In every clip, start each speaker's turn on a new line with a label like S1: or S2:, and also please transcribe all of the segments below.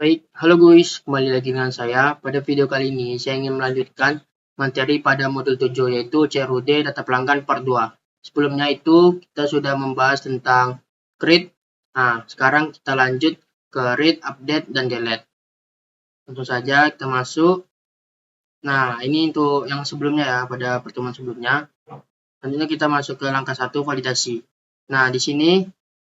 S1: Baik, halo guys, kembali lagi dengan saya. Pada video kali ini, saya ingin melanjutkan materi pada modul 7, yaitu CRUD data pelanggan part 2. Sebelumnya itu, kita sudah membahas tentang create. Nah, sekarang kita lanjut ke read, update, dan delete. Tentu saja kita masuk. Nah, ini untuk yang sebelumnya ya, pada pertemuan sebelumnya. Selanjutnya kita masuk ke langkah 1, validasi. Nah, di sini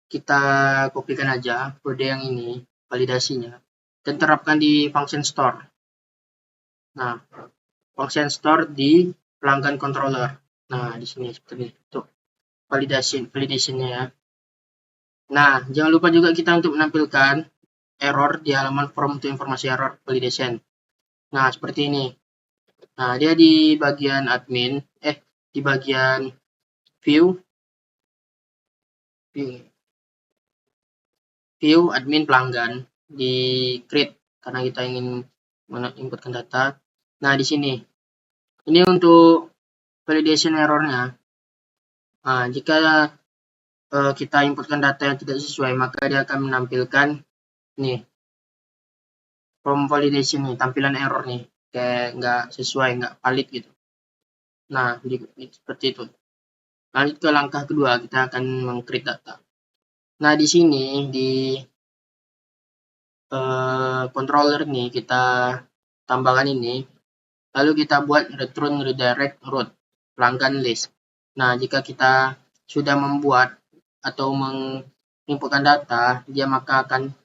S1: kita kopikan aja kode yang ini, validasinya, dan terapkan di function store. Nah, function store di pelanggan controller. Nah, di sini seperti itu. Validation-nya ya. Nah, jangan lupa juga kita untuk menampilkan error di halaman form untuk informasi error validation. Nah, seperti ini. Nah, dia di bagian admin, di bagian view admin pelanggan di create karena kita ingin menginputkan data. Nah, di sini. Ini untuk validation errornya. Nah, jika kita inputkan data yang tidak sesuai, maka dia akan menampilkan nih form validation nih, tampilan error nih, kayak nggak sesuai, nggak valid gitu. Nah, seperti itu. Lanjut ke langkah kedua, kita akan meng-create data. Nah, di sini di controller nih kita tambahkan ini, lalu kita buat return redirect route pelanggan list. Nah, jika kita sudah membuat atau menginputkan data, dia maka akan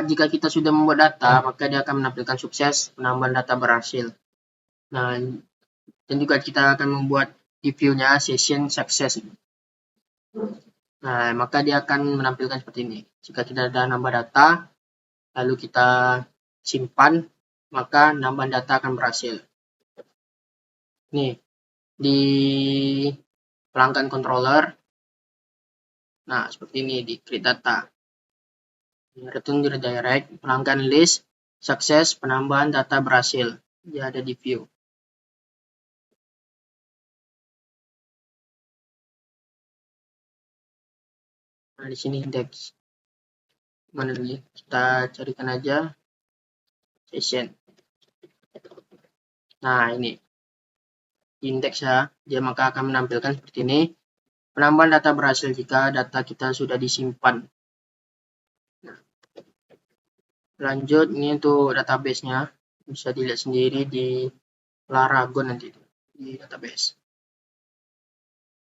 S1: jika kita sudah membuat data, maka dia akan menampilkan sukses penambahan data berhasil. Nah, dan juga kita akan membuat di view-nya session success. Nah, maka dia akan menampilkan seperti ini. Jika kita ada nambah data, lalu kita simpan, maka nambahan data akan berhasil. Nih, di pelanggan controller, nah seperti ini di create data. Return redirect, pelanggan list, sukses, penambahan data berhasil. Dia ada di view. Nah, di sini index. Mana dulu? Kita carikan aja session. Nah, ini index ya. Dia maka akan menampilkan seperti ini. Penambahan data berhasil jika data kita sudah disimpan. Nah, lanjut, ini untuk database-nya. Bisa dilihat sendiri di Laragon nanti di database.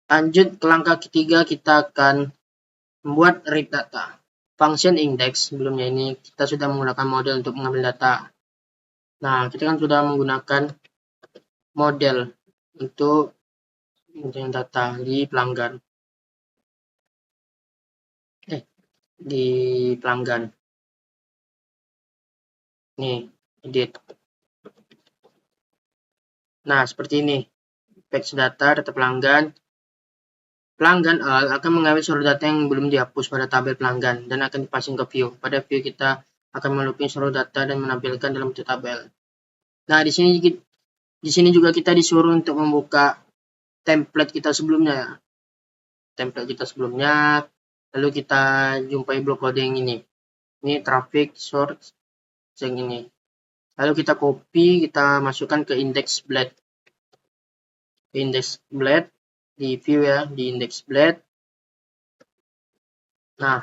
S1: Lanjut ke langkah ketiga, kita akan membuat read data. Function index sebelumnya ini kita sudah menggunakan model untuk mengambil data. Nah, kita kan sudah menggunakan model untuk data di pelanggan. Di pelanggan. Nih, edit. Nah, seperti ini. Fetch data pelanggan. Pelanggan akan mengambil seluruh data yang belum dihapus pada tabel pelanggan dan akan dipasang ke view. Pada view kita akan melooping seluruh data dan menampilkan dalam bentuk tabel. Nah, di sini juga kita disuruh untuk membuka template kita sebelumnya ya. Template kita sebelumnya, lalu kita jumpai blok coding ini. Ini traffic source yang ini. Lalu kita copy, kita masukkan ke index blade. Index blade di view ya, di index blade. Nah,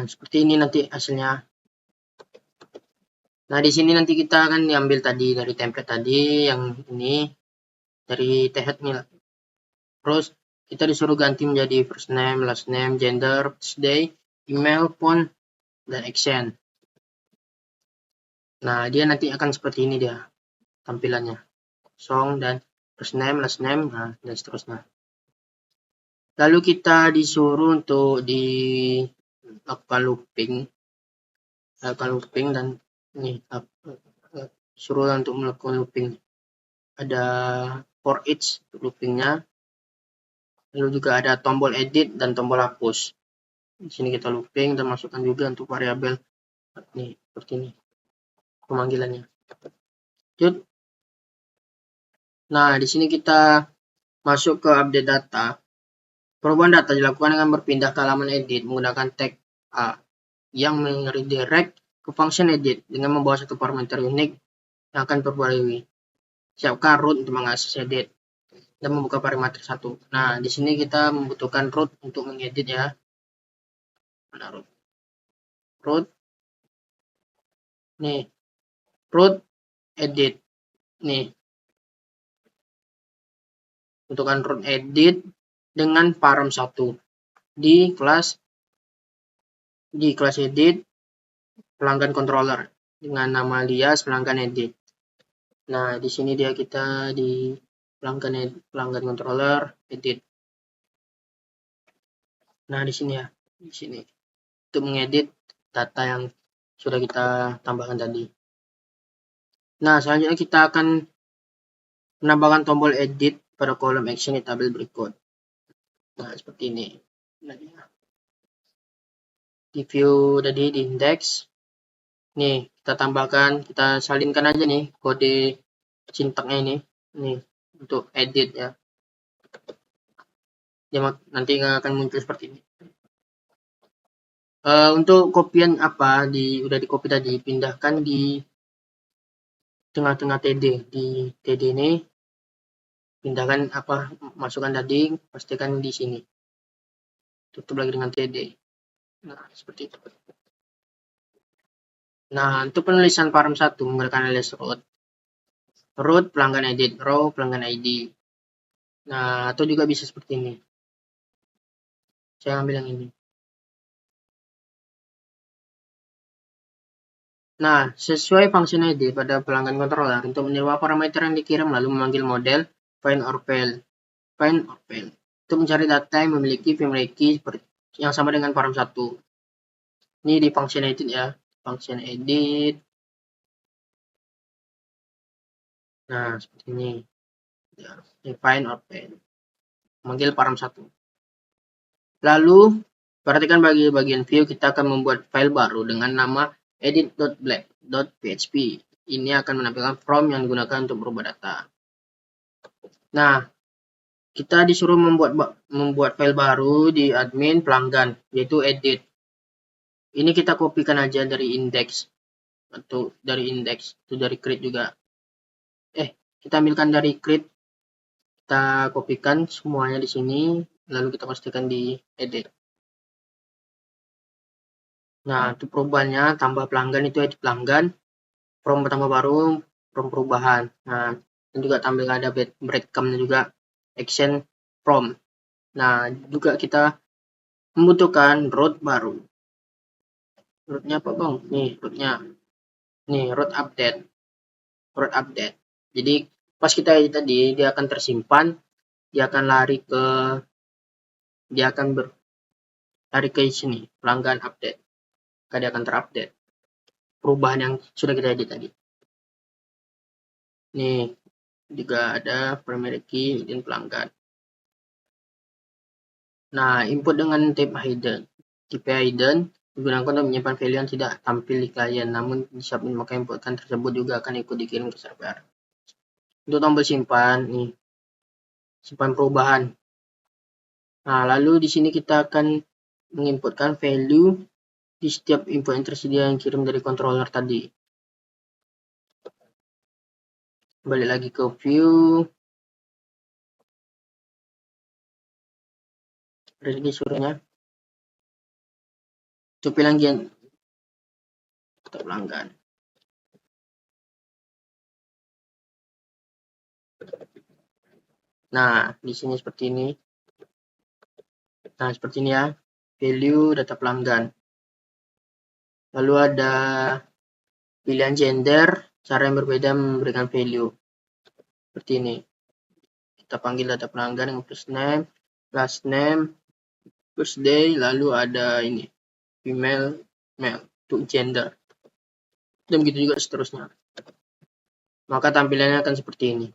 S1: seperti ini nanti hasilnya. Nah, di sini nanti kita akan diambil tadi dari template tadi yang ini dari TH nih. Terus kita disuruh ganti menjadi first name, last name, gender, birthday, email, phone, dan accent. Nah, dia nanti akan seperti ini dia tampilannya. Song dan first name, last name, nah, dan seterusnya. Lalu kita disuruh untuk lakukan looping dan ini suruh untuk melakukan looping. Ada for each loopingnya. Lalu juga ada tombol edit dan tombol hapus. Di sini kita looping dan masukkan juga untuk variabel ini seperti ini pemanggilannya. Lanjut. Nah, di sini kita masuk ke update data. Perubahan data dilakukan dengan berpindah ke halaman edit menggunakan tag A yang meredirect ke function edit dengan membawa satu parameter unik yang akan diperbarui. Siapkan root untuk mengakses edit dan membuka parameter 1. Nah, di sini kita membutuhkan root untuk mengedit ya. Mana root? Root. Nih, root edit. Nih. Butuhkan root edit dengan param 1 di kelas edit pelanggan controller dengan nama alias pelanggan edit. Nah, di sini dia kita di pelanggan controller edit. Nah, di sini ya, di sini untuk mengedit data yang sudah kita tambahkan tadi. Nah, selanjutnya kita akan menambahkan tombol edit pada kolom action di tabel berikut. Nah, seperti ini. Di view tadi di index. Nih, kita tambahkan, kita salinkan aja nih kode sintaknya ini. Nih, untuk edit ya. Dia nanti akan muncul seperti ini. Untuk kopian apa udah di copy tadi, pindahkan di tengah-tengah TD. Di TD ini pindahkan apa masukkan tadi, pastikan di sini. Tutup lagi dengan TD. Nah, seperti itu. Nah, untuk penulisan param 1 menggunakan alias root pelanggan edit, row pelanggan ID. Nah, atau juga bisa seperti ini. Saya ambil yang ini. Nah, sesuai function ID pada pelanggan controller untuk menerima parameter yang dikirim lalu memanggil model find or fail. Untuk mencari data yang memiliki memory key yang sama dengan param 1. Ini di function edit ya. Function edit. Nah, seperti ini. Ya, find or fail. Memanggil param 1. Lalu, perhatikan bagian view, kita akan membuat file baru dengan nama edit.black.php. Ini akan menampilkan from yang digunakan untuk merubah data. Nah, kita disuruh membuat file baru di admin pelanggan, yaitu edit. Ini kita kopikan aja dari index atau dari index, itu dari create juga. Kita ambilkan dari create, kita kopikan semuanya di sini, lalu kita pastikan di edit. Nah, untuk perubahannya, tambah pelanggan itu edit pelanggan, from tambah baru, from perubahan. Nah, dan juga tambah ada breadcrumb juga, action from. Nah, juga kita membutuhkan root baru. Rootnya apa bang? Nih, rootnya. Nih, root update. Jadi, pas kita edit tadi, dia akan tersimpan, dia akan lari ke sini, pelanggan update. Dia akan terupdate perubahan yang sudah kita edit tadi. Nih, juga ada primary key dan pelanggan. Nah, input dengan type hidden. Type hidden digunakan untuk menyimpan value yang tidak tampil di klien, namun di submit maka inputkan tersebut juga akan ikut dikirim ke server. Untuk tombol simpan, nih, simpan perubahan. Nah, lalu di sini kita akan menginputkan value di setiap input yang tersedia yang kirim dari controller tadi. Balik lagi ke view. Lagi suruhnya. Itu pelanggan. Pelanggan. Nah, di sini seperti ini. Nah, seperti ini ya. Value data pelanggan. Lalu ada pilihan gender, cara yang berbeda memberikan value. Seperti ini. Kita panggil data pelanggan dengan first name, last name, birthday, lalu ada ini, female, male, untuk gender. Dan begitu juga seterusnya. Maka tampilannya akan seperti ini.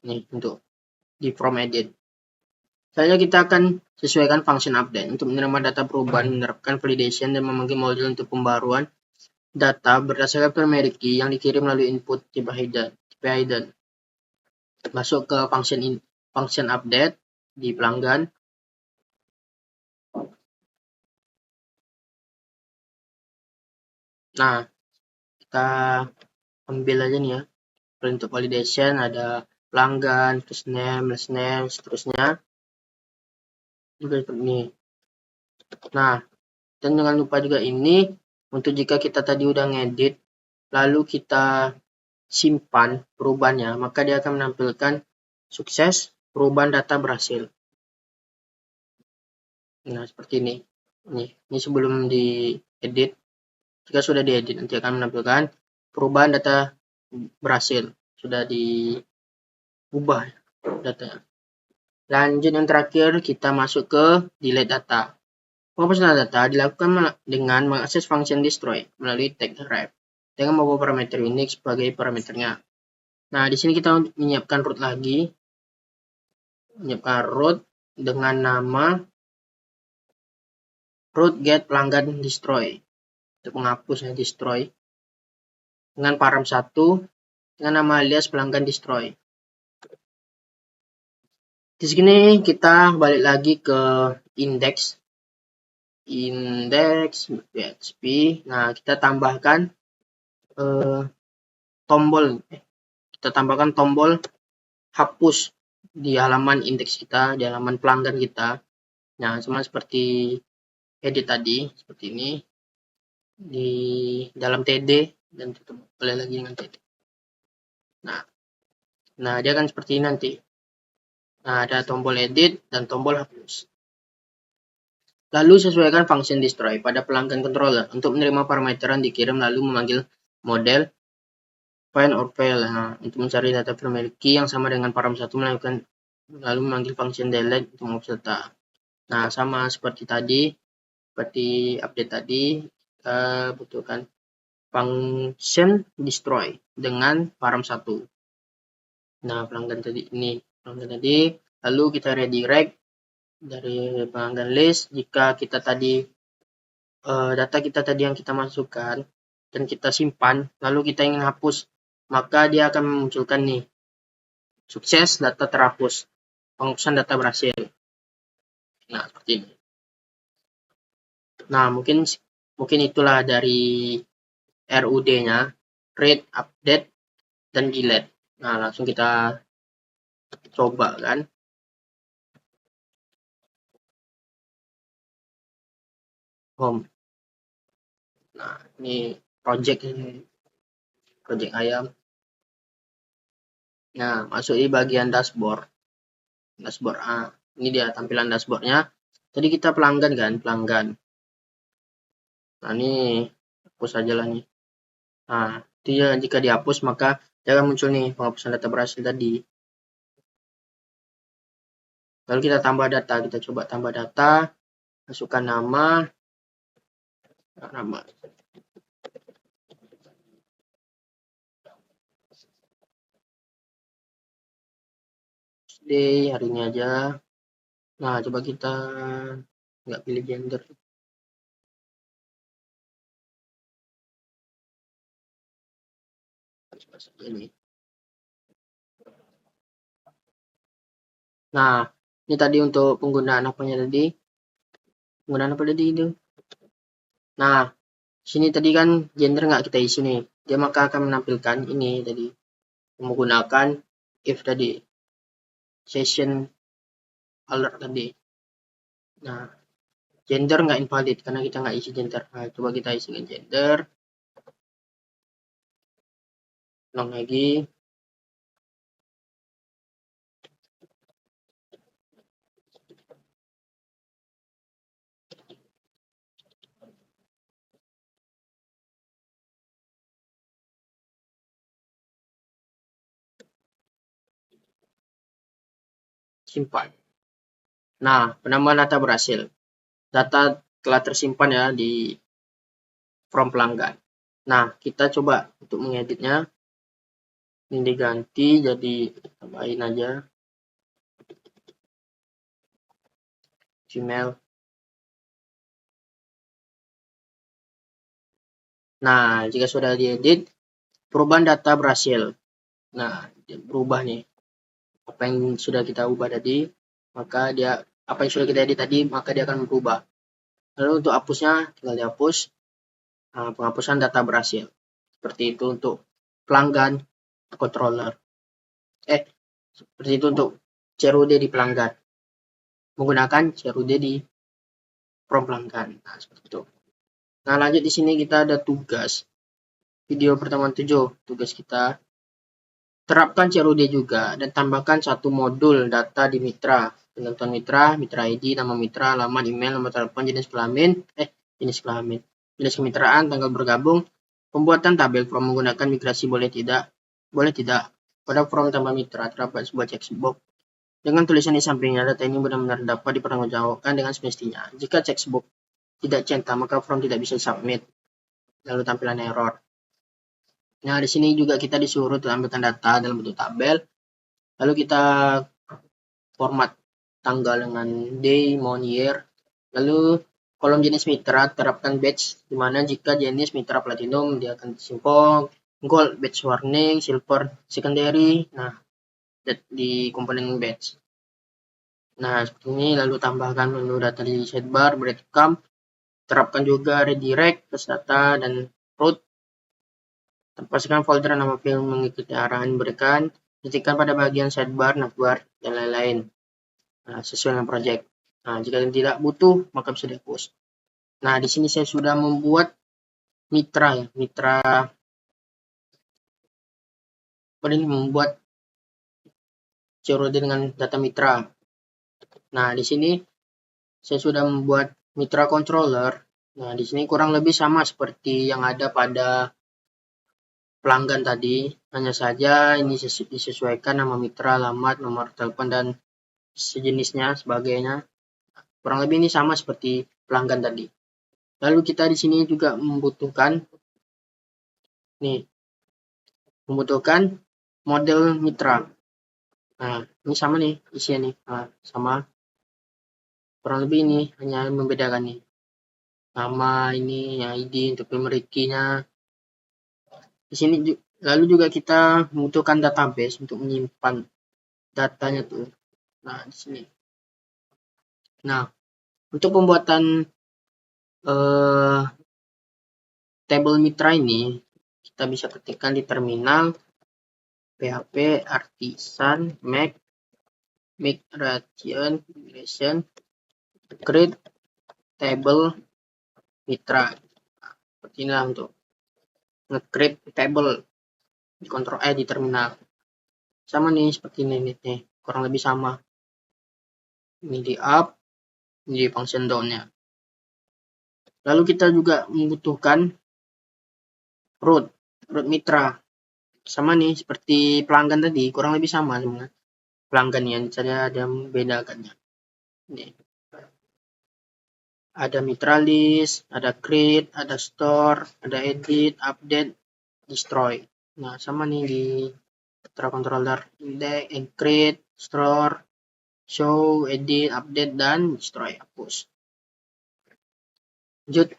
S1: Nih, untuk di from edit. Selanjutnya kita akan sesuaikan function update. Untuk menerima data perubahan, menerapkan validation, dan memanggil model untuk pembaruan data berdasarkan primary key yang dikirim melalui input type hidden. Masuk ke function update di pelanggan. Nah, kita ambil aja nih ya. Untuk validation ada pelanggan, first name, last name, seterusnya. Juga seperti ini. Nah, dan jangan lupa juga ini, untuk jika kita tadi udah ngedit, lalu kita simpan perubahannya, maka dia akan menampilkan sukses, perubahan data berhasil. Nah, seperti ini. Ini sebelum diedit. Jika sudah diedit, nanti akan menampilkan perubahan data berhasil. Sudah diubah datanya. Lanjut yang terakhir, kita masuk ke delete data. Penghapusan data dilakukan dengan mengakses function destroy melalui tag ref dengan membawa parameter unique sebagai parameternya. Nah, di sini kita menyiapkan root lagi. Menyiapkan root dengan nama root get pelanggan destroy. Untuk menghapus ya destroy. Dengan param 1 dengan nama alias pelanggan destroy. Di sini kita balik lagi ke index PHP. Nah, kita tambahkan tombol hapus di halaman indeks kita, di halaman pelanggan kita. Nah, sama seperti edit tadi, seperti ini. Di dalam TD dan tutup boleh lagi dengan TD. Nah, dia akan seperti ini nanti. Nah, ada tombol edit dan tombol hapus. Lalu sesuaikan function destroy pada pelanggan controller untuk menerima parameter yang dikirim lalu memanggil model find or fail. Nah, untuk mencari data primary key yang sama dengan param 1 lalu memanggil function delete untuk menghapus data. Nah, sama seperti tadi, seperti update tadi, kita butuhkan function destroy dengan param 1. Nah, pelanggan tadi ini, lalu kita redirect dari pelanggan list. Jika kita tadi data kita tadi yang kita masukkan dan kita simpan, lalu kita ingin hapus, maka dia akan memunculkan nih sukses, data terhapus, penghapusan data berhasil. Nah, seperti ini. Nah, mungkin itulah dari RUD-nya, read, update, dan delete. Nah, langsung kita coba kan. Home. Nah, ini project ayam. Nah, masuk di bagian dashboard. Ini dia tampilan dashboardnya. Tadi kita pelanggan kan, pelanggan. Nah, ini hapus aja lah nih. Nah, dia jika dihapus maka dia akan muncul nih penghapusan data berhasil tadi. Lalu kita tambah data, kita coba tambah data, masukkan nama. Day, hari ini aja. Nah, coba kita nggak pilih gender. Ini. Nah, ini tadi untuk penggunaan apanya tadi? Penggunaan apa tadi itu? Nah, sini tadi kan gender nggak kita isi nih. Dia maka akan menampilkan ini tadi. Menggunakan if tadi. Session alert tadi. Nah, gender nggak invalid karena kita nggak isi gender. Nah, coba kita isi gender. Ulang lagi. Simpan. Nah, penambahan data berhasil. Data telah tersimpan ya di from pelanggan. Nah, kita coba untuk mengeditnya. Ini diganti jadi tambahin aja Gmail. Nah, jika sudah diedit, perubahan data berhasil. Nah, berubah nih. Apa yang sudah kita ubah tadi, maka apa yang sudah kita edit tadi, maka dia akan berubah. Lalu untuk hapusnya, tinggal dihapus. penghapusan data berhasil. Seperti itu untuk pelanggan controller. Seperti itu untuk CRUD di pelanggan. Menggunakan CRUD di from pelanggan. Nah, seperti itu. Nah, lanjut di sini kita ada tugas. Video pertemuan 7. Tugas kita terapkan CRUD juga dan tambahkan satu modul data di mitra. Penentuan mitra, mitra ID, nama mitra, alamat, email, nomor telepon, jenis kemitraan, tanggal bergabung, pembuatan tabel form menggunakan migrasi boleh tidak. Pada form tambah mitra terdapat sebuah checkbox dengan tulisan di sampingnya. Data ini benar-benar dapat dipertanggungjawabkan dengan semestinya. Jika checkbox tidak centang, maka form tidak bisa submit. Lalu tampilan error. Nah, di sini juga kita disuruh tampilkan data dalam bentuk tabel. Lalu kita format tanggal dengan day, month, year. Lalu kolom jenis mitra terapkan badge, di mana jika jenis mitra platinum dia akan simple, gold badge warning, silver secondary. Nah, di komponen badge. Nah, seperti ini. Lalu tambahkan menu data di sidebar, breadcrumb. Terapkan juga redirect, plus data, dan root. Pastikan folder nama file mengikuti arahan diberikan. Ketikkan pada bagian sidebar, navbar, dan lain-lain. Nah, sesuai dengan project. Nah, jika tidak butuh, maka bisa dihapus. Nah, di sini saya sudah membuat mitra ya. Membuat CRUD dengan data mitra. Nah, di sini saya sudah membuat mitra controller. Nah, di sini kurang lebih sama seperti yang ada pada pelanggan tadi, hanya saja ini disesuaikan nama mitra, alamat, nomor telepon, dan sejenisnya sebagainya. Kurang lebih ini sama seperti pelanggan tadi. Lalu kita di sini juga membutuhkan model mitra. Nah, ini sama nih isinya nih. Nah, sama. Kurang lebih ini hanya membedakan nih. Nama ini, yang ID untuk primary key-nya. Di sini lalu juga kita membutuhkan database untuk menyimpan datanya tuh. Nah, di sini. Nah, untuk pembuatan tabel mitra ini kita bisa ketikkan di terminal php artisan migration create table mitra. Seperti ini untuk nge-create table di Ctrl E di terminal. Sama nih seperti ini nih, kurang lebih sama. Ini di up, ini di function down-nya. Lalu kita juga membutuhkan root mitra. Sama nih seperti pelanggan tadi, kurang lebih sama sebenarnya. Pelanggan yang saya ada membedakannya. Ini. Ada mitra list, ada create, ada store, ada edit, update, destroy. Nah, sama nih di mitra controller, index, create, store, show, edit, update, dan destroy, hapus. Lanjut.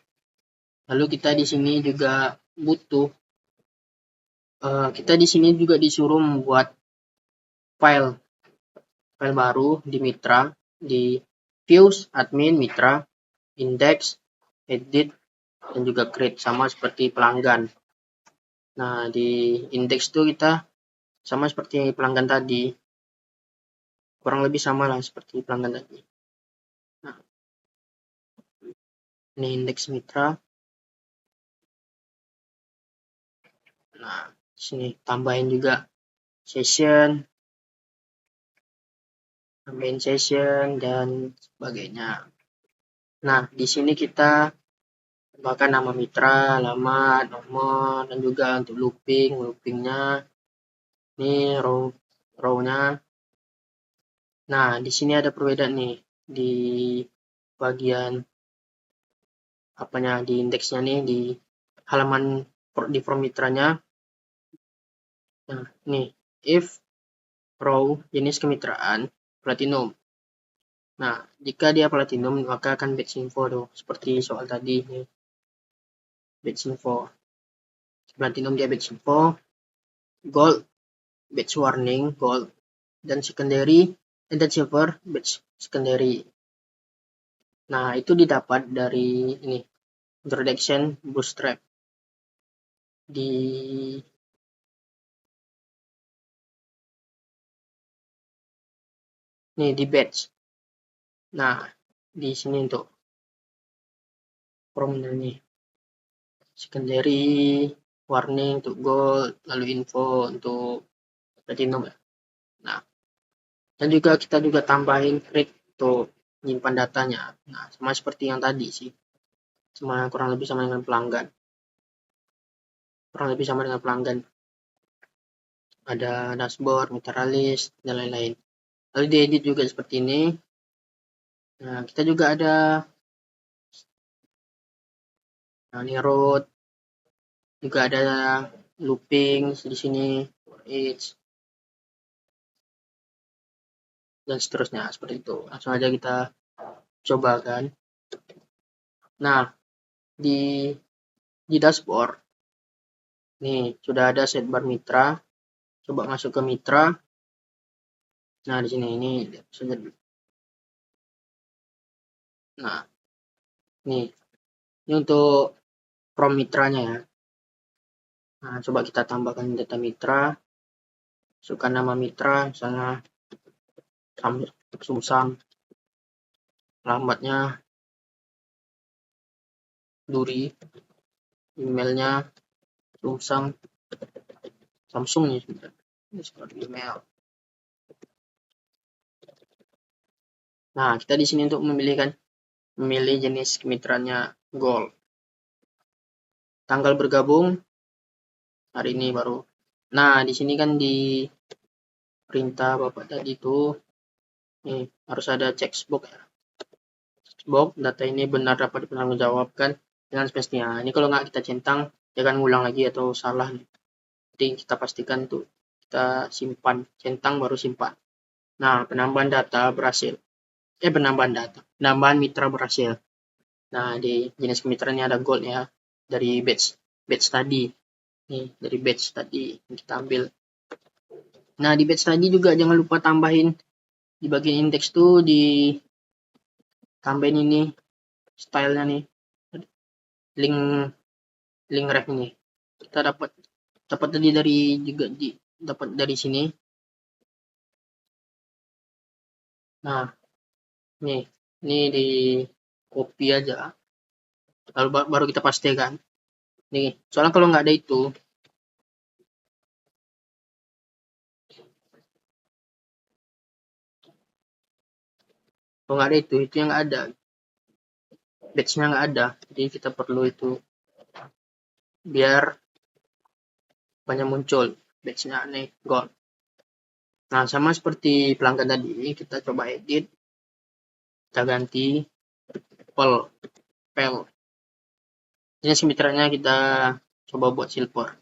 S1: Lalu kita di sini juga butuh kita di sini juga disuruh membuat file baru di mitra, di views, admin, mitra, index, edit, dan juga create, sama seperti pelanggan. Nah, di index itu kita sama seperti pelanggan tadi, kurang lebih sama lah seperti pelanggan tadi. Nah, ini index mitra. Nah, di sini tambahin juga session, dan sebagainya. Nah, di sini kita tambahkan nama mitra, alamat, nomor, dan juga untuk loopingnya. Ini row-nya. Nah, di sini ada perbedaan nih di bagian di indeksnya nih, di halaman di form mitranya. Nah, nih if row jenis kemitraan platinum. Nah, jika dia platinum maka akan batch info tuh, seperti soal tadi nih. Batch info. Platinum dia batch info, gold batch warning, gold, dan secondary, dan silver batch secondary. Nah, itu didapat dari ini introduction bootstrap di batch. Nah, di sini untuk from ini secondary, warning untuk gold, lalu info untuk platinum ya. Nah, dan juga kita tambahin create untuk menyimpan datanya. Nah, sama seperti yang tadi sih. Cuma kurang lebih sama dengan pelanggan. Ada dashboard, meter list, dan lain-lain. Lalu diedit juga seperti ini. Nah, kita juga ada ini road, juga ada looping di sini, for each, dan seterusnya seperti itu. Langsung aja kita coba kan. Nah, di dashboard nih sudah ada sidebar mitra. Coba masuk ke mitra. Nah, di sini ini sudah. Nah, ini untuk from mitranya ya. Nah, coba kita tambahkan data mitra. Masukkan nama mitra, misalnya Sumsang. Alamatnya Duri. Emailnya Samsung nih sebenarnya. Ini seperti email. Nah, kita di sini untuk memilih jenis kemitraannya Gold. Tanggal bergabung hari ini baru. Nah, di sini kan di perintah Bapak tadi itu nih harus ada checkbox ya. Checkbox data ini benar dapat dipertanggungjawabkan dengan spesinya. Ini kalau nggak kita centang, jangan ngulang lagi atau salah nih. Jadi kita pastikan tuh kita simpan, centang baru simpan. Nah, penambahan data berhasil. Penambahan mitra berhasil. Nah, di jenis kemitraannya ada gold ya, dari batch tadi. Nih, dari batch tadi kita ambil. Nah, di batch tadi juga jangan lupa tambahin di bagian indeks tuh di tambahin ini stylenya nih. Link ref ini. Kita dapat tadi dapat dari sini. Nah, ini di copy aja. Lalu baru kita pastikan. Nih, soalnya kalau nggak ada itu, yang nggak ada. Batch-nya nggak ada. Jadi kita perlu itu biar banyak muncul batch-nya nih gold. Nah, sama seperti pelanggan tadi, kita coba edit. Kita ganti pel. Jenis mitranya kita coba buat silver.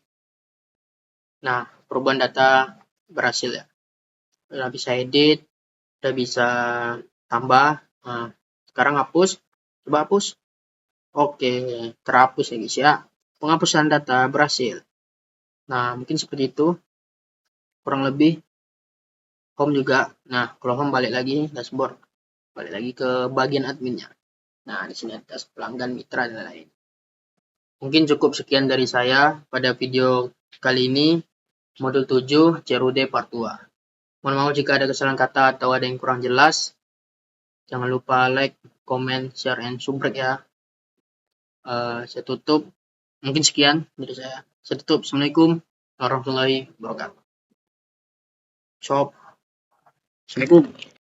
S1: Nah, perubahan data berhasil ya. Udah bisa edit, udah bisa tambah. Nah, sekarang hapus. Coba hapus. Oke, terhapus ya guys ya. Penghapusan data berhasil. Nah, mungkin seperti itu. Kurang lebih. Home juga. Nah, kalau home balik lagi dashboard. Balik lagi ke bagian adminnya. Nah, di sini ada pelanggan, mitra, dan lain-lain. Mungkin cukup sekian dari saya pada video kali ini. Modul 7 CRUD Part 2. Mohon maaf jika ada kesalahan kata atau ada yang kurang jelas. Jangan lupa like, comment, share, and subscribe ya. Saya tutup. Mungkin sekian dari saya. Saya tutup. Assalamualaikum warahmatullahi wabarakatuh. Assalamualaikum.